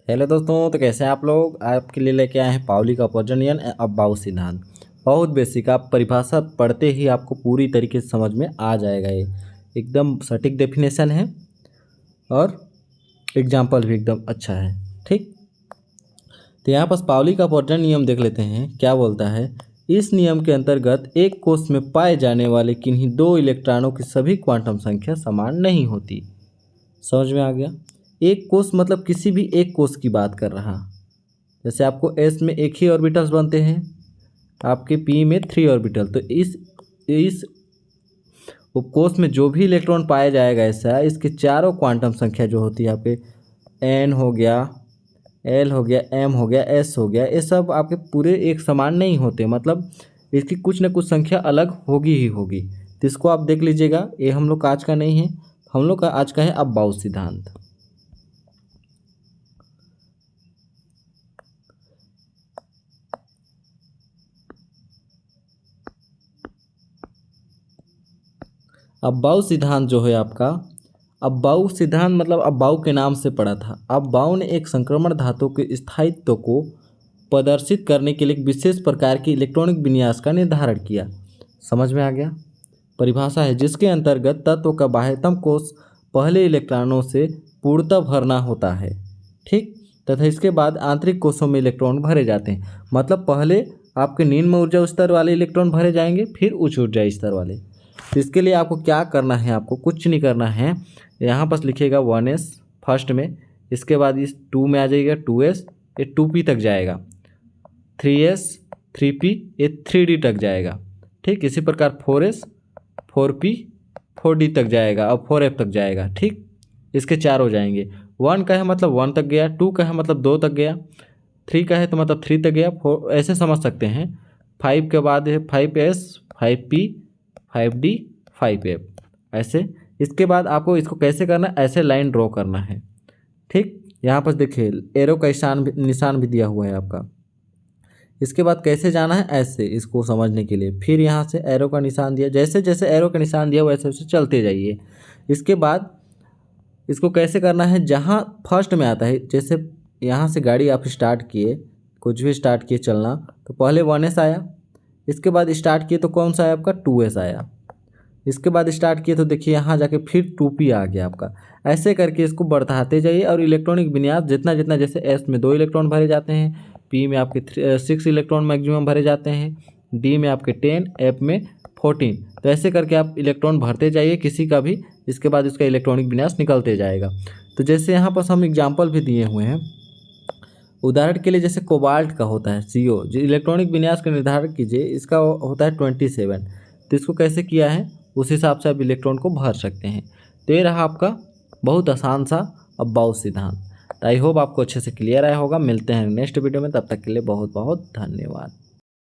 Hello दोस्तों, तो कैसे हैं आप लोग। आपके लिए लेके आए हैं पाउली का प्रजनन अब्बाऊ सिद्धांत। बहुत बेसिक, आप परिभाषा पढ़ते ही आपको पूरी तरीके से समझ में आ जाएगा। ये एकदम सटीक डेफिनेशन है और एग्जाम्पल भी एकदम अच्छा है। ठीक, तो यहाँ पास पाउली का प्रजनन नियम देख लेते हैं। क्या बोलता है, इस नियम के अंतर्गत एक कोष में पाए जाने वाले किन्हीं दो इलेक्ट्रॉनों की सभी क्वांटम संख्या समान नहीं होती। समझ में आ गया। एक कोष मतलब किसी भी एक कोष की बात कर रहा। जैसे आपको एस में एक ही ऑर्बिटल्स बनते हैं, आपके पी में 3 ऑर्बिटल। तो इस उपकोष में जो भी इलेक्ट्रॉन पाया जाएगा ऐसा, इसके चारों क्वांटम संख्या जो होती है आपके एन हो गया, एल हो गया, एम हो गया, एस हो गया, ये सब आपके पूरे एक समान नहीं होते। मतलब इसकी कुछ न कुछ संख्या अलग होगी ही होगी। तो इसको आप देख लीजिएगा। ये हम लोग का आज का नहीं है, हम लोग का आज का है अब्बाऊ सिद्धांत। अब्बाऊ सिद्धांत जो है आपका, अब्बाऊ सिद्धांत मतलब अब्बाऊ के नाम से पड़ा था। अब्बाऊ ने एक संक्रमण धातु के स्थायित्व को प्रदर्शित करने के लिए एक विशेष प्रकार की इलेक्ट्रॉनिक विन्यास का निर्धारण किया। समझ में आ गया। परिभाषा है जिसके अंतर्गत तत्व का बाह्यतम कोष पहले इलेक्ट्रॉनों से पूर्णतः भरना होता है। ठीक, तथा इसके बाद आंतरिक कोषों में इलेक्ट्रॉन भरे जाते हैं। मतलब पहले आपके निम्न ऊर्जा स्तर वाले इलेक्ट्रॉन भरे जाएंगे, फिर उच्च ऊर्जा स्तर वाले। तो इसके लिए आपको क्या करना है, आपको कुछ नहीं करना है। यहाँ पर लिखिएगा 1s फर्स्ट में, इसके बाद इस 2 में आ जाइएगा 2s, ये 2p तक जाएगा, 3s 3p, ये 3d तक जाएगा। ठीक, इसी प्रकार 4s 4p 4d तक जाएगा और 4f तक जाएगा। ठीक, इसके चार हो जाएंगे। 1 का है मतलब 1 तक गया, 2 का है मतलब 2 तक गया, 3 का है तो मतलब 3 तक गया, 4 ऐसे समझ सकते हैं। 5 के बाद है 5s 5p 5d 5f ऐसे। इसके बाद आपको इसको कैसे करना है, ऐसे लाइन ड्रॉ करना है। ठीक, यहाँ पर देखिए एरो का निशान भी दिया हुआ है आपका। इसके बाद कैसे जाना है, ऐसे इसको समझने के लिए फिर यहाँ से एरो का निशान दिया, जैसे जैसे एरो का निशान दिया वैसे वैसे चलते जाइए। इसके बाद इसको कैसे करना है, जहाँ फर्स्ट में आता है, जैसे यहाँ से गाड़ी आप स्टार्ट किए, कुछ भी स्टार्ट किए चलना, तो पहले 1s आया, इसके बाद स्टार्ट किए तो कौन सा आया आपका 2s आया, इसके बाद स्टार्ट किए तो देखिए यहाँ जाके फिर 2p आ गया आपका। ऐसे करके इसको बढ़ाते जाइए और इलेक्ट्रॉनिक विन्यास जितना जितना, जैसे s में 2 इलेक्ट्रॉन भरे जाते हैं, p में आपके 6 इलेक्ट्रॉन मैक्सिमम भरे जाते हैं, d में आपके 10, f में 14। तो ऐसे करके आप इलेक्ट्रॉन भरते जाइए किसी का भी, इसके बाद इसका इलेक्ट्रॉनिक विन्यास निकलते जाएगा। तो जैसे यहाँ पर हम एग्जाम्पल भी दिए हुए हैं। उदाहरण के लिए जैसे कोबाल्ट का होता है CO, जो इलेक्ट्रॉनिक विन्यास का निर्धारण कीजिए, इसका होता है 27। तो इसको कैसे किया है उस हिसाब से आप इलेक्ट्रॉन को भर सकते हैं। तो ये रहा आपका बहुत आसान सा अब्बाऊ सिद्धांत। आई होप आपको अच्छे से क्लियर आया होगा। मिलते हैं नेक्स्ट वीडियो में, तब तक के लिए बहुत बहुत धन्यवाद।